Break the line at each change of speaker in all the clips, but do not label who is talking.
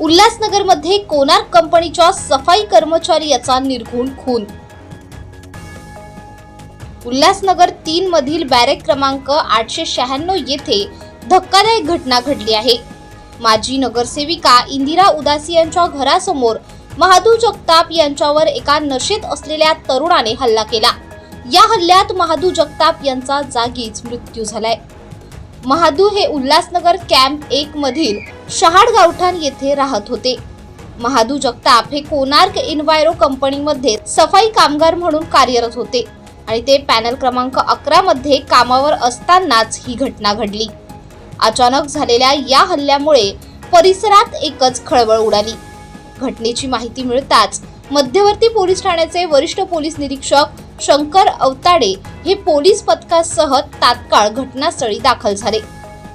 उल्हासनगरमध्ये कोणार्क कंपनीच्या सफाई कर्मचारी याचा निर्घृण खून। उल्हासनगर 3 मधील बॅरेक क्रमांक 896 येथे धक्कादायक घटना घडली आहे। माजी नगरसेविका इंदिरा उदासी यांच्या घरासमोर महादू जगताप यांच्यावर एका नशेत असलेल्या तरुणाने हल्ला केला। या हल्ल्यात महादू जगताप यांचा जागीच मृत्यू झालाय। महादू हे उल्हासनगर कॅम्प 1 मधील शहाड गावठाण येथे राहत होते। महादू जगताप हे कोणार्क इन्व्हायरो कंपनीमध्ये सफाई कामगार म्हणून कार्यरत होते आणि ते पॅनल क्रमांक 11 मध्ये कामावर असतानाच ही घटना घडली। अचानक झालेल्या या हल्ल्यामुळे परिसरात एकच खळबळ उडाली। घटनेची माहिती मिळताच मध्यवर्ती पोलीस ठाण्याचे वरिष्ठ पोलीस निरीक्षक शंकर अवताडे हे पोलीस पथकासह तात्काळ घटनास्थळी दाखल झाले।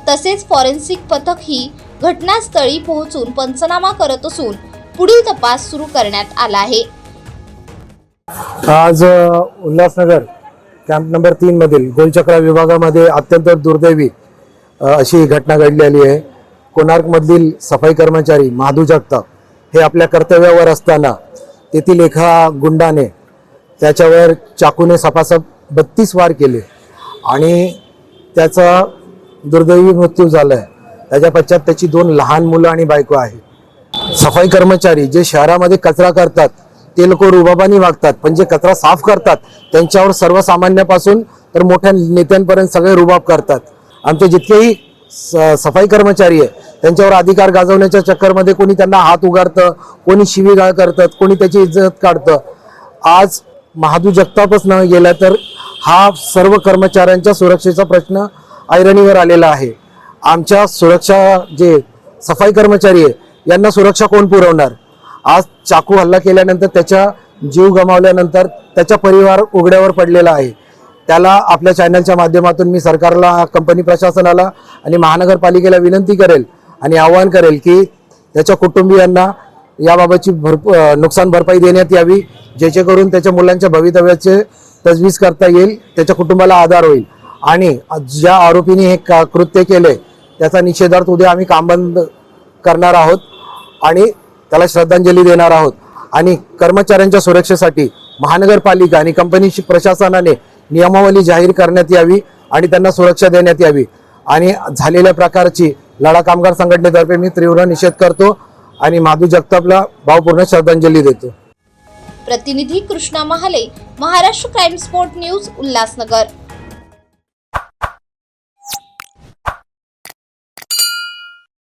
तसेच फॉरेन्सिक पथक ही घटनास्थळी पोहोचून पंचनामा करत असून पुढील तपास सुरू करण्यात आला आहे।
आज उल्हासनगर कॅम्प नंबर 3 मधील गोलचक्रा विभागामध्ये अत्यंत दुर्दैवी अशी घटना घडलेली आहे। कोणार्क मधील सफाई कर्मचारी महादू जगताप हे आपल्या कर्तव्यावर असताना तेथील एका गुंडाने त्याच्यावर चाकूने सपासप 32 वार केले आणि त्याचा दुर्दैवी मृत्यू झालाय। त्याच्या पश्चात त्याची 2 लहान मुलं आणि बायको आहे। सफाई कर्मचारी जे शहरामध्ये कचरा करतात ते लोक रुबाबाने वागतात, पण जे कचरा साफ करतात त्यांच्यावर सर्वसामान्यापासून तर मोठ्या नेत्यांपर्यंत सगळे रुबाब करतात। आमचे जितकेही सफाई कर्मचारी आहे त्यांच्यावर अधिकार गाजवण्याच्या चक्करमध्ये कोणी त्यांना हात उगारतं, कोणी शिवीगाळ करतात, कोणी त्याची इज्जत काढतं। आज महादू जगतापच न गेला तर हा सर्व कर्मचाऱ्यांच्या सुरक्षेचा प्रश्न ऐरणीवर आलेला आहे। आमच्या सुरक्षा जे सफाई कर्मचारी आहे यांना सुरक्षा कोण पुरवणार? आज चाकू हल्ला केल्यानंतर त्याचा जीव गमावल्यानंतर त्याचा परिवार उघड्यावर पडलेला आहे। त्याला आपल्या चॅनलच्या माध्यमातून मी सरकारला, कंपनी प्रशासनाला आणि महानगरपालिकेला विनंती करेल आणि आवाहन करेल की त्याच्या कुटुंबियांना याबाबतची नुकसान भरपाई देण्यात यावी, जेणेकरून त्याच्या मुलांच्या भवितव्याचे तजवीज करता येईल, त्याच्या कुटुंबाला आधार होईल। आणि ज्या आरोपीने हे कृत्य केले त्याचा निषेधार्थ उद्या आम्ही काम बंद करणार आहोत आणि त्याला श्रद्धांजली देणार आहोत। आणि कर्मचाऱ्यांच्या सुरक्षेसाठी महानगरपालिका आणि कंपनी प्रशासनाने नियमावली जाहीर करण्यात यावी आणि त्यांना सुरक्षा देण्यात यावी। आणि झालेल्या प्रकारची लढा कामगार संघटनेतर्फे मी तीव्र निषेध करतो आणि महादू जगतापला भावपूर्ण श्रद्धांजली देतो।
प्रतिनिधी Krishna Mahale, Maharashtra crime spot news, Ulhasnagar.